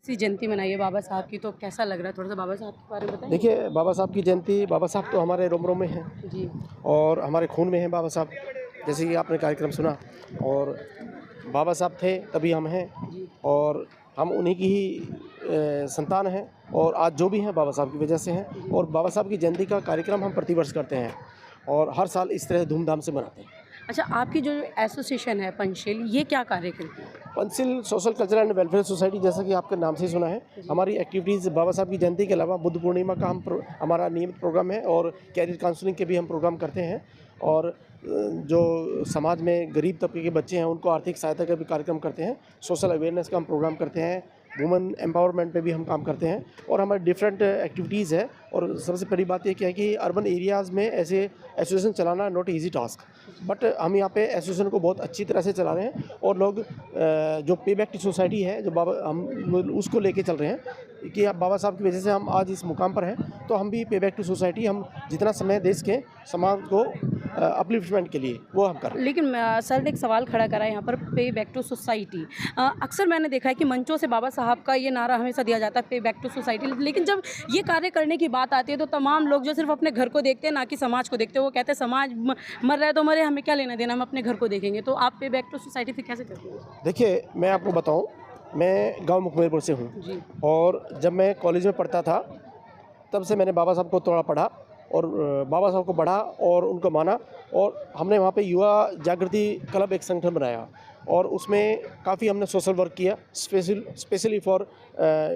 सी जयंती मनाई है बाबा साहब की, तो कैसा लग रहा है? थोड़ा-सा बाबा साहब के बारे में बताएँ? देखिए, बाबा साहब की जयंती, बाबा साहब तो हमारे रोम-रोम में हैं जी, और हमारे खून में हैं बाबा साहब। जैसे कि आपने कार्यक्रम सुना, और बाबा साहब थे तभी हम हैं, जी। और हम उन्हीं की ही संतान हैं, और आज जो भी हैं बाबा साहब की वजह से हैं। और बाबा साहब की जयंती का कार्यक्रम हम प्रतिवर्ष करते हैं और हर साल इस तरह धूमधाम से मनाते हैं। अच्छा, आपकी जो एसोसिएशन है पंचशील, ये क्या कार्य करती है? Panchsheel social cultural and welfare society, जैसा कि आपके नाम से ही सुना है, हमारी एक्टिविटीज़ बाबा साहब की जयंती के अलावा बुद्ध पूर्णिमा का हमारा नियमित प्रोग्राम है, और कैरियर काउंसलिंग के भी हम प्रोग्राम करते हैं। और जो समाज में गरीब तबके के बच्चे हैं उनको आर्थिक सहायता का भी कार्यक्रम करते हैं। सोशल अवेयरनेस का हम प्रोग्राम करते हैं। वुमेन एम्पावरमेंट पे भी हम काम करते हैं, और हमारे डिफरेंट एक्टिविटीज़ है। और सबसे पहली बात ये क्या है कि अर्बन एरियाज़ में ऐसे एसोसिएशन चलाना नॉट ईजी टास्क, बट हम यहाँ पे एसोसिएशन को बहुत अच्छी तरह से चला रहे हैं। और लोग जो पे बैक टू सोसाइटी है, जो बाबा हम उसको लेके चल रहे हैं कि अब बाबा साहब की वजह से हम आज इस मुकाम पर हैं, तो हम भी पे बैक टू सोसाइटी, हम जितना समय देश के समाज को अपलिफ्टमेंट के लिए वो हम कर रहे हैं। लेकिन सर ने एक सवाल खड़ा करा है यहाँ पर, पे बैक टू सोसाइटी। अक्सर मैंने देखा है कि मंचों से बाबा साहब का ये नारा हमेशा दिया जाता है, पे बैक टू सोसाइटी, लेकिन जब ये कार्य करने की बात आती है तो तमाम लोग जो सिर्फ अपने घर को देखते हैं, ना कि समाज को देखते हैं। वो कहते हैं समाज मर रहा है तो मरे, हमें क्या लेना देना, हम अपने घर को देखेंगे। तो आप पे बैक टू सोसाइटी फिर कैसे करते हैं? देखिए, मैं आपको बताऊं, मैं गांव मुखमेरपुर से हूं, जी, और जब मैं कॉलेज में पढ़ता था तब से मैंने बाबा साहब को थोड़ा पढ़ा, और बाबा साहब को पढ़ा और उनको माना। और हमने वहाँ पे युवा जागृति क्लब एक संगठन बनाया, और उसमें काफ़ी हमने सोशल वर्क किया, स्पेशली फॉर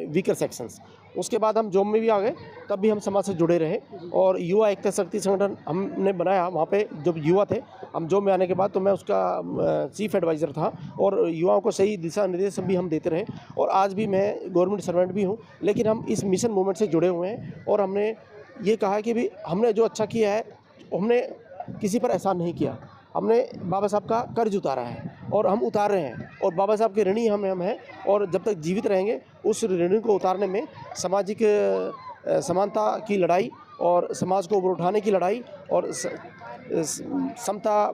वीकर सेक्शंस। उसके बाद हम जॉब में भी आ गए, तब भी हम समाज से जुड़े रहे, और युवा एकता शक्ति संगठन हमने बनाया। वहाँ पे जब युवा थे, हम जॉब में आने के बाद तो मैं उसका चीफ एडवाइज़र था, और युवाओं को सही दिशा निर्देश भी हम देते रहे। और आज भी मैं गवर्नमेंट सर्वेंट भी हूँ, लेकिन हम इस मिशन मूवमेंट से जुड़े हुए हैं। और हमने ये कहा कि भी हमने जो अच्छा किया है, हमने किसी पर एहसान नहीं किया, हमने बाबा साहब का कर्ज उतारा है और हम उतार रहे हैं, और बाबा साहब के ऋणी हम हैं। और जब तक जीवित रहेंगे उस ऋण को उतारने में सामाजिक समानता की लड़ाई, और समाज को ऊपर उठाने की लड़ाई, और समता,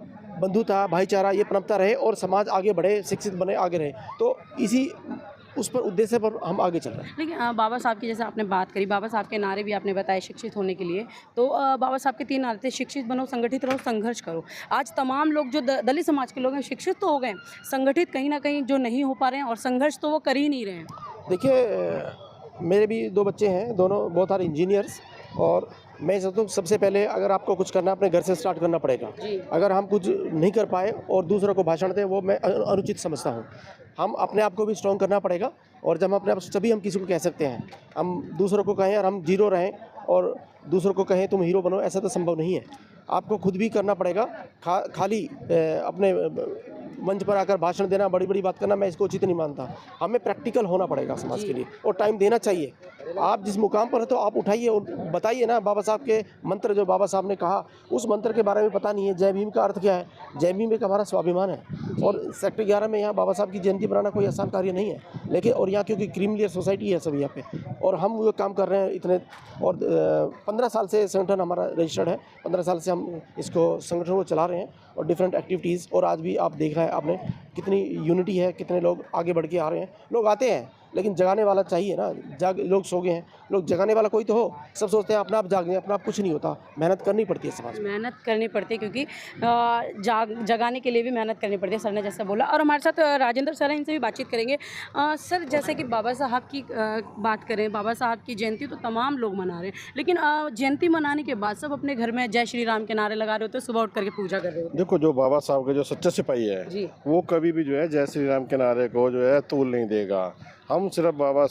बंधुता, भाईचारा ये पनपता रहे, और समाज आगे बढ़े, शिक्षित बने, आगे रहे। तो इसी उस पर उद्देश्य पर हम आगे चल रहे हैं। लेकिन बाबा साहब की जैसे आपने बात करी, बाबा साहब के नारे भी आपने बताए शिक्षित होने के लिए। तो बाबा साहब के 3 नारे थे, शिक्षित बनो, संगठित रहो, संघर्ष करो। आज तमाम लोग जो दलित समाज के लोग हैं, शिक्षित तो हो गए, संगठित कहीं ना कहीं जो नहीं हो पा रहे हैं, और संघर्ष तो वो कर ही नहीं रहे हैं। देखिए, मेरे भी 2 बच्चे हैं, दोनों बहुत सारे इंजीनियर्स। और मैं सोचता हूँ सबसे पहले अगर आपको कुछ करना है, अपने घर से स्टार्ट करना पड़ेगा। जी। अगर हम कुछ नहीं कर पाए और दूसरों को भाषण दें, वो मैं अनुचित समझता हूँ। हम अपने आप को भी स्ट्रॉन्ग करना पड़ेगा, और जब हम अपने आप तभी हम किसी को कह सकते हैं। हम दूसरों को कहें और हम जीरो रहें, और दूसरों को कहें तुम हीरो बनो, ऐसा तो संभव नहीं है। आपको खुद भी करना पड़ेगा। खाली अपने मंच पर आकर भाषण देना, बड़ी-बड़ी बात करना, मैं इसको उचित नहीं मानता। हमें प्रैक्टिकल होना पड़ेगा समाज के लिए, और टाइम देना चाहिए। आप जिस मुकाम पर हैं तो आप उठाइए और बताइए ना। बाबा साहब के मंत्र जो बाबा साहब ने कहा, उस मंत्र के बारे में पता नहीं है। जय भीम का अर्थ क्या है? जय भीम एक हमारा स्वाभिमान है, और सेक्टर 11 में यहाँ बाबा साहब की जयंती बनाना कोई आसान कार्य नहीं है। लेकिन और यहाँ क्योंकि क्रीम लेयर सोसाइटी है सब यहाँ पे, और हम वो काम कर रहे हैं इतने। और 15 साल से संगठन हमारा रजिस्टर्ड है, 15 साल से हम इसको संगठन को चला रहे हैं, और डिफरेंट एक्टिविटीज़। और आज भी आप देख रहे हैं आपने कितनी यूनिटी है, कितने लोग आगे बढ़ के आ रहे हैं। लोग आते हैं, लेकिन जगाने वाला चाहिए ना। लोग सो गए हैं, लोग जगाने वाला कोई तो हो। सब सोचते हैं अपना आप जागें, अपना आप कुछ नहीं होता। मेहनत करनी पड़ती है समाज में। मेहनत करनी पड़ती है, क्योंकि जगाने के लिए भी मेहनत करनी पड़ती है, सर ने जैसा बोला। और हमारे साथ राजेंद्र सर हैं, इनसे भी बातचीत करेंगे। सर, जैसे कि बाबा साहब की बात करें, बाबा साहब की जयंती तो तमाम लोग मना रहे हैं, लेकिन जयंती मनाने के बाद सब अपने घर में जय श्री राम के नारे लगा रहे होते हैं, सुबह उठ करके पूजा कर रहे होते देखो, जो बाबा साहब के जो सच्चे सिपाही है, जी। वो कभी भी जो है जय श्री राम के नारे को जो है तूल नहीं देगा। हम सिर्फ बाबा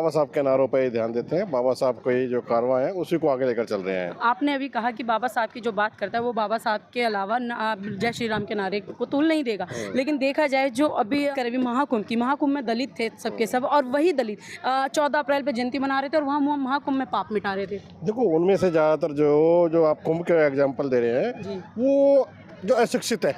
साहब के नारों पर ही ध्यान देते हैं। बाबा साहब को ही जो कारवां है उसी को आगे लेकर चल रहे हैं। आपने अभी कहा कि बाबा साहब की जो बात करता है वो बाबा साहब के अलावा जय श्री राम के नारे को तूल नहीं देगा। लेकिन देखा जाए जो अभी महाकुंभ में दलित थे सबके सब, और वही दलित 14 अप्रैल पे जयंती मना रहे थे, और वहाँ महाकुंभ में पाप मिटा रहे थे। देखो, उनमें से ज़्यादातर जो आप कुंभ के एग्जाम्पल दे रहे हैं, जी। वो जो अशिक्षित है,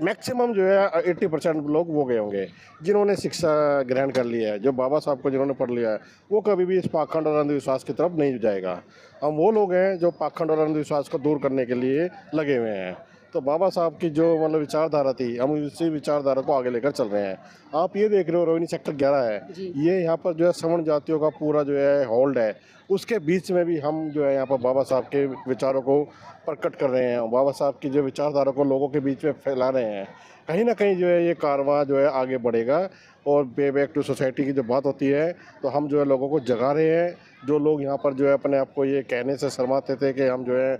मैक्सिमम जो है 80% लोग वो गए होंगे जिन्होंने शिक्षा ग्रहण कर लिया है। जो बाबा साहब को जिन्होंने पढ़ लिया है, वो कभी भी इस पाखंड और अंधविश्वास की तरफ नहीं जाएगा। हम वो लोग हैं जो पाखंड और अंधविश्वास को दूर करने के लिए लगे हुए हैं। तो बाबा साहब की जो मतलब विचारधारा थी, हम उसी विचारधारा को आगे लेकर चल रहे हैं। आप ये देख रहे हो रोहिणी सेक्टर 11 है, जी। ये यहाँ पर जो है सवर्ण जातियों का पूरा जो है होल्ड है, उसके बीच में भी हम जो है यहाँ पर बाबा साहब के विचारों को प्रकट कर रहे हैं, बाबा साहब की जो विचारधारा को लोगों के बीच में फैला रहे हैं। कहीं ना कहीं जो है ये कारवां जो है आगे बढ़ेगा और पे बैक टू सोसाइटी की जो बात होती है तो हम जो है लोगों को जगा रहे हैं। जो लोग यहाँ पर जो है अपने आप को ये कहने से शर्माते थे कि हम जो है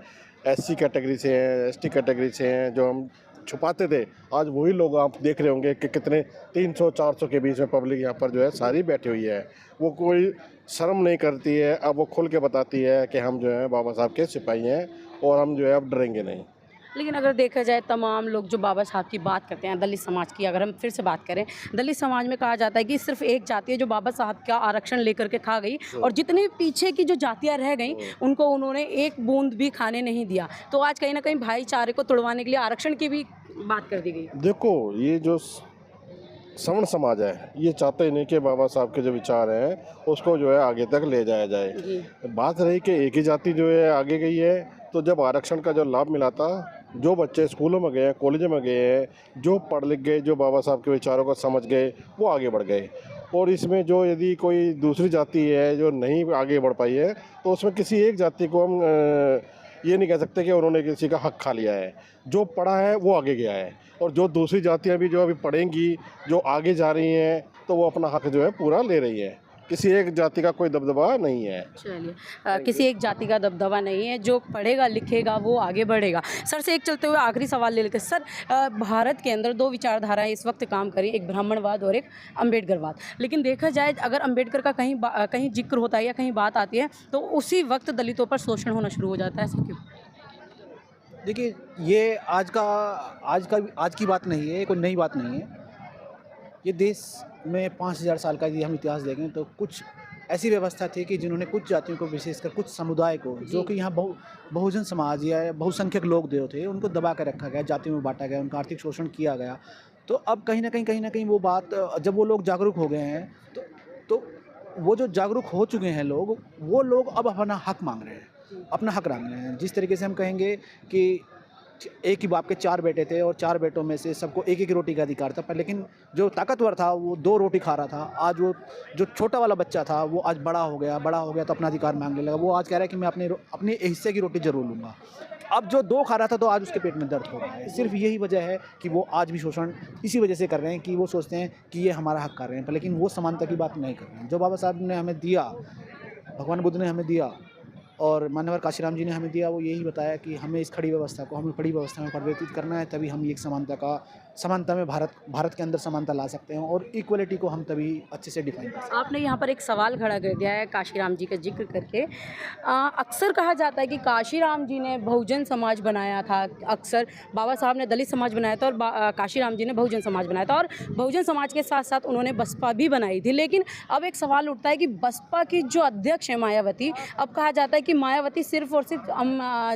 एससी कैटेगरी से हैं, एसटी कैटेगरी से हैं, जो हम छुपाते थे, आज वही लोग आप देख रहे होंगे कि कितने 300-400 के बीच में पब्लिक यहाँ पर जो है सारी बैठी हुई है। वो कोई शर्म नहीं करती है, अब वो खुल के बताती है कि हम जो है बाबा साहब के सिपाही हैं और हम जो है अब डरेंगे नहीं। लेकिन अगर देखा जाए तमाम लोग जो बाबा साहब की बात करते हैं, दलित समाज की अगर हम फिर से बात करें, दलित समाज में कहा जाता है कि सिर्फ एक जाति है जो बाबा साहब का आरक्षण लेकर के खा गई और जितने पीछे की जो जातियां रह गई उनको उन्होंने एक बूंद भी खाने नहीं दिया। तो आज कहीं ना कहीं भाईचारे को तोड़वाने के लिए आरक्षण की भी बात कर दी गई। देखो ये जो सवर्ण समाज है ये चाहते ही नहीं कि बाबा साहब के जो विचार हैं उसको जो है आगे तक ले जाया जाए। जी। बात रही कि एक ही जाति जो है आगे गई है, तो जब आरक्षण का जो लाभ मिला था, जो बच्चे स्कूलों में गए, कॉलेजों में गए हैं, जो पढ़ लिख गए, जो बाबा साहब के विचारों को समझ गए, वो आगे बढ़ गए। और इसमें जो यदि कोई दूसरी जाति है जो नहीं आगे बढ़ पाई है तो उसमें किसी एक जाति को हम ये नहीं कह सकते कि उन्होंने किसी का हक खा लिया है। जो पढ़ा है वो आगे गया है और जो दूसरी जातियां भी जो अभी पढ़ेंगी, जो आगे जा रही हैं, तो वो अपना हक जो है पूरा ले रही है। किसी एक जाति का कोई दबदबा नहीं है। चलिए, किसी एक जाति का दबदबा नहीं है, जो पढ़ेगा लिखेगा वो आगे बढ़ेगा। सर से एक चलते हुए आखिरी सवाल ले लेते हैं। सर, भारत के अंदर दो विचारधाराएं इस वक्त काम करी, एक ब्राह्मणवाद और एक अम्बेडकरवाद। लेकिन देखा जाए अगर अम्बेडकर का कहीं जिक्र होता है या कहीं बात आती है तो उसी वक्त दलितों पर शोषण होना शुरू हो जाता है। ऐसा क्यों? देखिए, ये आज की बात नहीं है, ये कोई नई बात नहीं है। ये देश में 5000 साल का यदि हम इतिहास देखें तो कुछ ऐसी व्यवस्था थी कि जिन्होंने कुछ जातियों को, विशेषकर कुछ समुदाय को, जो कि यहाँ बहुजन समाज या बहुसंख्यक लोग जो थे, उनको दबा कर रखा गया, जातियों में बांटा गया, उनका आर्थिक शोषण किया गया। तो अब कहीं ना कहीं वो बात, जब वो लोग जागरूक हो गए हैं तो वो जो जागरूक हो चुके हैं लोग, वो लोग अब अपना हक मांग रहे हैं, अपना हक मांग रहे हैं। जिस तरीके से हम कहेंगे कि एक ही बाप के 4 बेटे थे और 4 बेटों में से सबको एक एक रोटी का अधिकार था, पर लेकिन जो ताकतवर था वो 2 रोटी खा रहा था। आज वो जो छोटा वाला बच्चा था वो आज बड़ा हो गया तो अपना अधिकार मांगने लगा। वो आज कह रहा है कि मैं अपने हिस्से की रोटी जरूर लूँगा। अब जो 2 खा रहा था तो आज उसके पेट में दर्द हो रहा है। सिर्फ यही वजह है कि वो आज भी शोषण इसी वजह से कर रहे हैं कि वो सोचते हैं कि ये हमारा हक कर रहे हैं, पर लेकिन वो समानता की बात नहीं कर रहे हैं। जो बाबा साहब ने हमें दिया, भगवान बुद्ध ने हमें दिया और मान्यवर काशीराम जी ने हमें दिया, वो यही बताया कि हमें इस खड़ी व्यवस्था को, हमें खड़ी व्यवस्था में परिवर्तित करना है, तभी हम एक समानता में भारत के अंदर समानता ला सकते हैं और इक्वलिटी को हम तभी अच्छे से डिफाइन कर सकते हैं। आपने यहाँ पर एक सवाल खड़ा कर दिया है काशीराम जी का जिक्र करके। अक्सर कहा जाता है कि काशीराम जी ने बहुजन समाज बनाया था, अक्सर बाबा साहब ने दलित समाज बनाया था और काशीराम जी ने बहुजन समाज बनाया था, और बहुजन समाज के साथ साथ उन्होंने बसपा भी बनाई थी। लेकिन अब एक सवाल उठता है कि बसपा की जो अध्यक्ष है मायावती, अब कहा जाता है कि मायावती सिर्फ और सिर्फ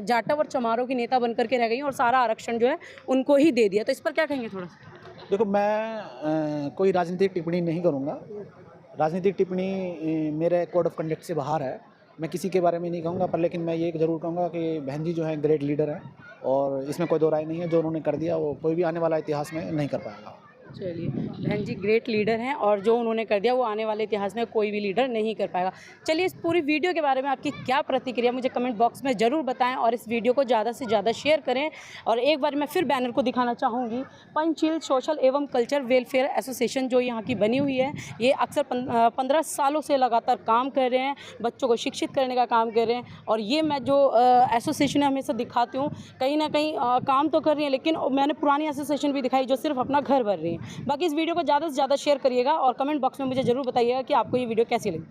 जाटव और चमारों की नेता बनकर के रह गई और सारा आरक्षण जो है उनको ही दे दिया। तो इस पर क्या कहेंगे थोड़ा सा? देखो, मैं कोई राजनीतिक टिप्पणी नहीं करूँगा। राजनीतिक टिप्पणी मेरे कोड ऑफ कंडक्ट से बाहर है, मैं किसी के बारे में नहीं कहूँगा। पर लेकिन मैं ये ज़रूर कहूँगा कि बहन जी जो है ग्रेट लीडर है और इसमें कोई दो राय नहीं है। जो उन्होंने कर दिया वो कोई भी आने वाला इतिहास में नहीं कर पाएगा। चलिए, बहन जी ग्रेट लीडर हैं और जो उन्होंने कर दिया वो आने वाले इतिहास में कोई भी लीडर नहीं कर पाएगा। चलिए, इस पूरी वीडियो के बारे में आपकी क्या प्रतिक्रिया मुझे कमेंट बॉक्स में ज़रूर बताएं और इस वीडियो को ज़्यादा से ज़्यादा शेयर करें। और एक बार मैं फिर बैनर को दिखाना चाहूँगी, पंचशील सोशल एवं कल्चर वेलफेयर एसोसिएशन जो यहाँ की बनी हुई है, ये अक्सर 15 सालों से लगातार काम कर रहे हैं, बच्चों को शिक्षित करने का काम कर रहे हैं। और ये मैं जो एसोसिएशन हमेशा दिखाती हूँ, कहीं ना कहीं काम तो कर रही है, लेकिन मैंने पुरानी एसोसिएशन भी दिखाई जो सिर्फ अपना घर भर रही है। बाकी इस वीडियो को ज़्यादा से ज़्यादा शेयर करिएगा और कमेंट बॉक्स में मुझे ज़रूर बताइएगा कि आपको ये वीडियो कैसी लगी।